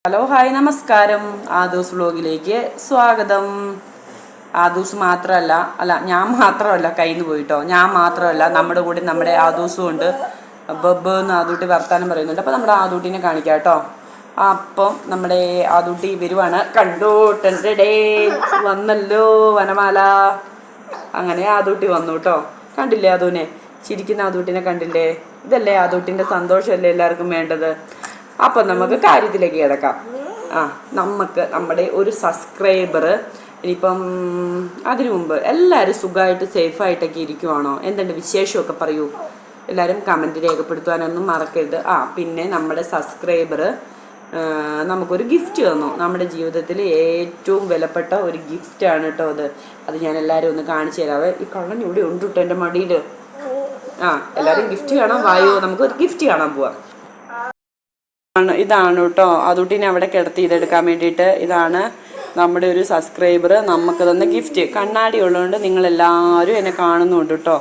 Hello hi നമസ്കാരം. ആദൂസ് വ്ലോഗിലേക്ക് സ്വാഗതം. ആദൂസ് മാത്രമല്ല ഞാൻ മാത്രമല്ല കയ്യിൽ നിന്ന് പോയിട്ടോ. ഞാൻ മാത്രമല്ല നമ്മുടെ കൂടെ നമ്മുടെ ആദൂസും ഉണ്ട്. ബബ്ബ് എന്ന് ആദൂട്ടി വർത്താനം പറയുന്നുണ്ട്. അപ്പോൾ നമ്മുടെ ആദൂട്ടിനെ കാണിക്കാം കേട്ടോ. അപ്പം നമ്മുടെ ആദൂട്ടി വരുവാണ്. കണ്ടോട്ടേ വന്നല്ലോ വനമാല. അങ്ങനെ ആദൂട്ടി വന്നു കേട്ടോ. കണ്ടില്ലേ ആദൂനെ? ചിരിക്കുന്ന ആദൂട്ടിനെ കണ്ടില്ലേ? ഇതല്ലേ ആദൂട്ടിൻ്റെ സന്തോഷമല്ലേ എല്ലാവർക്കും വേണ്ടത്. അപ്പം നമുക്ക് കാര്യത്തിലേക്ക് കിടക്കാം. നമുക്ക് നമ്മുടെ ഒരു സബ്സ്ക്രൈബർ ഇനിയിപ്പം അതിനു മുമ്പ് എല്ലാവരും സുഖമായിട്ട് സേഫായിട്ടൊക്കെ ഇരിക്കുവാണോ? എന്തുണ്ട് വിശേഷമൊക്കെ പറയൂ. എല്ലാവരും കമൻറ്റ് രേഖപ്പെടുത്തുവാനൊന്നും മറക്കരുത്. പിന്നെ നമ്മുടെ സബ്സ്ക്രൈബർ നമുക്കൊരു ഗിഫ്റ്റ് തന്നു. നമ്മുടെ ജീവിതത്തിൽ ഏറ്റവും വിലപ്പെട്ട ഒരു ഗിഫ്റ്റാണ് കേട്ടോ അത് ഞാൻ എല്ലാവരും ഒന്ന് കാണിച്ചു തരാവേ. ഈ കള്ളൻ ഇവിടെ ഉണ്ട് കേട്ടോ എൻ്റെ മടിയിൽ. എല്ലാവരും ഗിഫ്റ്റ് കാണാൻ വായോ. നമുക്കൊരു ഗിഫ്റ്റ് കാണാൻ പോവാം. ഇതാണ് കേട്ടോ അതുട്ടിനെ അവിടെ കിടത്തി ഇതെടുക്കാൻ വേണ്ടിയിട്ട്. ഇതാണ് നമ്മുടെ ഒരു സബ്സ്ക്രൈബർ നമുക്ക് തന്ന ഗിഫ്റ്റ്. കണ്ണാടി ഉള്ളതുകൊണ്ട് നിങ്ങളെല്ലാവരും എന്നെ കാണുന്നുണ്ട് കേട്ടോ.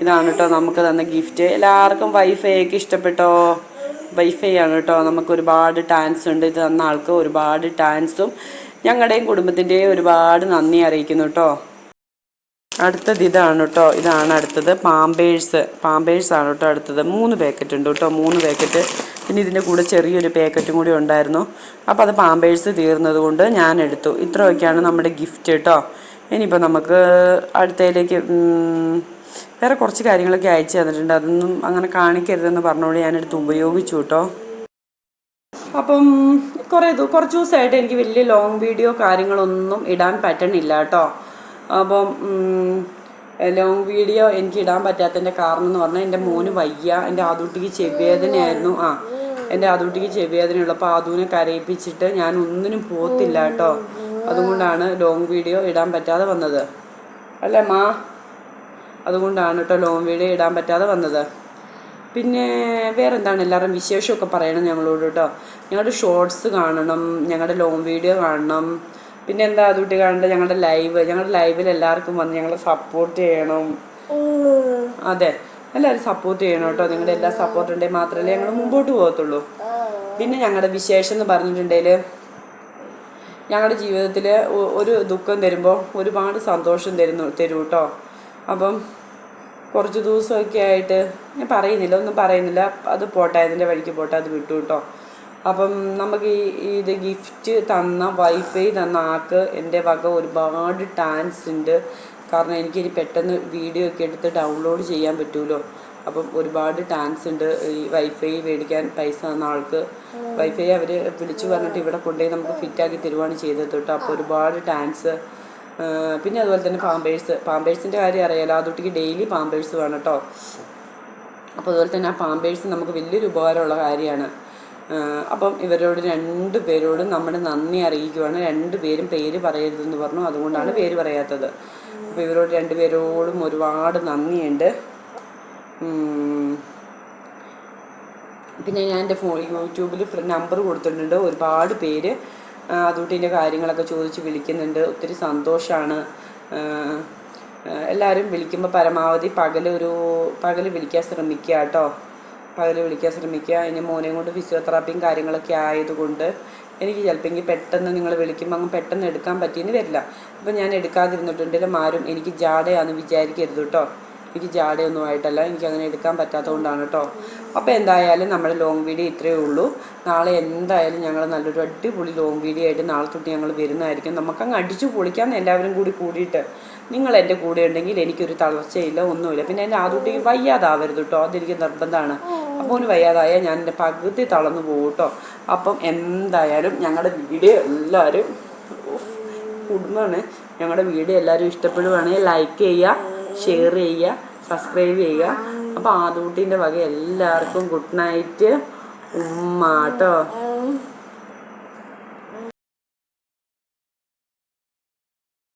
ഇതാണ് കേട്ടോ നമുക്ക് തന്ന ഗിഫ്റ്റ്. എല്ലാവർക്കും വൈഫൈ ഒക്കെ ഇഷ്ടപ്പെട്ടോ? വൈഫൈ ആണ് കേട്ടോ. നമുക്ക് ഒരുപാട് ടാങ്ക്സ് ഉണ്ട്. ഇത് തന്ന ആൾക്ക് ഒരുപാട് ടാങ്ക്സും ഞങ്ങളുടെയും കുടുംബത്തിൻ്റെയും ഒരുപാട് നന്ദി അറിയിക്കുന്നു കേട്ടോ. അടുത്തത് ഇതാണ് കേട്ടോ. ഇതാണ് അടുത്തത് പാമ്പേഴ്സാണ് കേട്ടോ അടുത്തത്. 3 പാക്കറ്റ് ഉണ്ട് കേട്ടോ. 3 പാക്കറ്റ്. പിന്നെ ഇതിൻ്റെ കൂടെ ചെറിയൊരു പാക്കറ്റും കൂടി ഉണ്ടായിരുന്നു. അപ്പോൾ അത് പാമ്പേഴ്സ് തീർന്നത് കൊണ്ട് ഞാൻ എടുത്തു. ഇത്രയൊക്കെയാണ് നമ്മുടെ ഗിഫ്റ്റ് കേട്ടോ. ഇനിയിപ്പോൾ നമുക്ക് അടുത്തതിലേക്ക് വേറെ കുറച്ച് കാര്യങ്ങളൊക്കെ അയച്ചു തന്നിട്ടുണ്ട്. അതൊന്നും അങ്ങനെ കാണിക്കരുതെന്ന് പറഞ്ഞുകൊണ്ട് ഞാനെടുത്ത് ഉപയോഗിച്ചു കേട്ടോ. അപ്പം കുറച്ച് ദിവസമായിട്ട് എനിക്ക് വലിയ ലോങ് വീഡിയോ കാര്യങ്ങളൊന്നും ഇടാൻ പറ്റണില്ല കേട്ടോ. അപ്പം ലോങ് വീഡിയോ എനിക്ക് ഇടാൻ പറ്റാത്തതിൻ്റെ കാരണം എന്ന് പറഞ്ഞാൽ എൻ്റെ മോന് വയ്യ. എൻ്റെ ആദൂട്ടിക്ക് ചെവിവേദനയായിരുന്നു. എൻ്റെ ആദൂട്ടിക്ക് ചെവിവേദനയുള്ളപ്പോൾ ആദൂനെ കരയിപ്പിച്ചിട്ട് ഞാൻ ഒന്നിനും പോത്തില്ല കേട്ടോ. അതുകൊണ്ടാണ് ലോങ് വീഡിയോ ഇടാൻ പറ്റാതെ വന്നത്. അല്ലേ മാ? അതുകൊണ്ടാണ് കേട്ടോ ലോങ് വീഡിയോ ഇടാൻ പറ്റാതെ വന്നത്. പിന്നെ വേറെന്താണ് എല്ലാവരും വിശേഷമൊക്കെ പറയണം ഞങ്ങളോട് കേട്ടോ. ഞങ്ങളുടെ ഷോർട്സ് കാണണം, ഞങ്ങളുടെ ലോങ് വീഡിയോ കാണണം. പിന്നെ എന്താ അതുകൂട്ടി കാണേണ്ടത്? ഞങ്ങളുടെ ലൈവിൽ എല്ലാവർക്കും വന്ന് ഞങ്ങളെ സപ്പോർട്ട് ചെയ്യണം. അതെ, എല്ലാവരും സപ്പോർട്ട് ചെയ്യണം കേട്ടോ. നിങ്ങളുടെ എല്ലാ സപ്പോർട്ട് ഉണ്ടെങ്കിൽ മാത്രമല്ലേ ഞങ്ങൾ മുമ്പോട്ട് പോകത്തുള്ളൂ. പിന്നെ ഞങ്ങളുടെ വിശേഷം എന്ന് പറഞ്ഞിട്ടുണ്ടെങ്കിൽ ഞങ്ങളുടെ ജീവിതത്തിൽ ഒരു ദുഃഖം തരുമ്പോൾ ഒരുപാട് സന്തോഷം തരും കേട്ടോ. അപ്പം കുറച്ച് ദിവസമൊക്കെ ആയിട്ട് ഞാൻ ഒന്നും പറയുന്നില്ല. അത് പോട്ടെ, അതിൻ്റെ വഴിക്ക് പോട്ടെ, അത് വിട്ടു കേട്ടോ. അപ്പം നമുക്ക് ഇത് ഗിഫ്റ്റ് തന്ന വൈഫൈ തന്ന ആൾക്ക് എൻ്റെ വക ഒരുപാട് ടാങ്ക്സ് ഉണ്ട്. കാരണം എനിക്കിനി പെട്ടെന്ന് വീഡിയോ ഒക്കെ എടുത്ത് ഡൗൺലോഡ് ചെയ്യാൻ പറ്റുമല്ലോ. അപ്പം ഒരുപാട് ടാങ്ക്സ് ഉണ്ട്. ഈ വൈഫൈ മേടിക്കാൻ പൈസ തന്ന ആൾക്ക് വൈഫൈ അവർ വിളിച്ചു പറഞ്ഞിട്ട് ഇവിടെ കൊണ്ടുപോയി നമുക്ക് ഫിറ്റാക്കി തരുവാണ് ചെയ്തത് കേട്ടോ. അപ്പോൾ ഒരുപാട് ടാങ്ക്സ്. പിന്നെ അതുപോലെ തന്നെ പാമ്പേഴ്സിൻ്റെ കാര്യം അറിയാലോ. അതുട്ടിക്ക് ഡെയിലി പാമ്പേഴ്സ് വേണം കേട്ടോ. അപ്പോൾ അതുപോലെ തന്നെ ആ പാമ്പേഴ്സ് നമുക്ക് വലിയൊരു ഉപകാരമുള്ള കാര്യമാണ്. അപ്പം ഇവരോട് 2 പേരോടും നമ്മുടെ നന്ദി അറിയിക്കുവാണ്. 2 പേരും പേര് പറയരുതെന്ന് പറഞ്ഞു. അതുകൊണ്ടാണ് പേര് പറയാത്തത്. അപ്പോൾ ഇവരോട് 2 പേരോടും ഒരുപാട് നന്ദിയുണ്ട്. പിന്നെ ഞാൻ എൻ്റെ യൂട്യൂബിൽ നമ്പർ കൊടുത്തിട്ടുണ്ട്. ഒരുപാട് പേര് അതുകൊണ്ടിൻ്റെ കാര്യങ്ങളൊക്കെ ചോദിച്ച് വിളിക്കുന്നുണ്ട്. ഒത്തിരി സന്തോഷമാണ്. എല്ലാവരും വിളിക്കുമ്പോൾ പരമാവധി പകൽ വിളിക്കാൻ ശ്രമിക്കുക കേട്ടോ. വിളിക്കാൻ ശ്രമിക്കുക. ഇനി മോനെയും കൊണ്ട് ഫിസിയോതെറാപ്പിയും കാര്യങ്ങളൊക്കെ ആയതുകൊണ്ട് എനിക്ക് ചിലപ്പോൾ പെട്ടെന്ന് നിങ്ങൾ വിളിക്കുമ്പോൾ അങ്ങ് പെട്ടെന്ന് എടുക്കാൻ പറ്റിയെന്ന് വരില്ല. അപ്പം ഞാൻ എടുക്കാതിരുന്നിട്ടുണ്ടെങ്കിലും ആരും എനിക്ക് ജാടയാണെന്ന് വിചാരിക്കരുത് കേട്ടോ. എനിക്ക് ജാടയൊന്നും ആയിട്ടല്ല, എനിക്കങ്ങനെ എടുക്കാൻ പറ്റാത്തതുകൊണ്ടാണ് കേട്ടോ. അപ്പോൾ എന്തായാലും നമ്മുടെ ലോങ് വീഡിയോ ഇത്രയേ ഉള്ളൂ. നാളെ എന്തായാലും ഞങ്ങൾ നല്ലൊരു അടിപൊളി ലോങ് വീഡിയോ ആയിട്ട് നാളെ തൊട്ട് ഞങ്ങൾ വരുന്നതായിരിക്കും. നമുക്കങ്ങ് അടിച്ചു പൊളിക്കാം എല്ലാവരും കൂടിയിട്ട്. നിങ്ങൾ എൻ്റെ കൂടെ ഉണ്ടെങ്കിൽ എനിക്കൊരു തളർച്ചയില്ല, ഒന്നുമില്ല. പിന്നെ എൻ്റെ ആദ്യകുട്ടിക്ക് വയ്യാതാവരുത് കേട്ടോ. അതെനിക്ക് നിർബന്ധമാണ്. അപ്പോൾ അവന് വയ്യാതായാൽ ഞാൻ എൻ്റെ പകുതി തളർന്നു പോകും കേട്ടോ. അപ്പം എന്തായാലും ഞങ്ങളുടെ വീഡിയോ എല്ലാവരും കുടുംബമാണ്. ഞങ്ങളുടെ വീഡിയോ എല്ലാവരും ഇഷ്ടപ്പെടുവാണെങ്കിൽ ലൈക്ക് ചെയ്യുക, ഷെയർ ചെയ്യുക, സബ്സ്ക്രൈബ് ചെയ്യുക. അപ്പോൾ ആദൂട്ടിൻ്റെ വക എല്ലാവർക്കും ഗുഡ് നൈറ്റ് ഉമ്മ കേട്ടോ.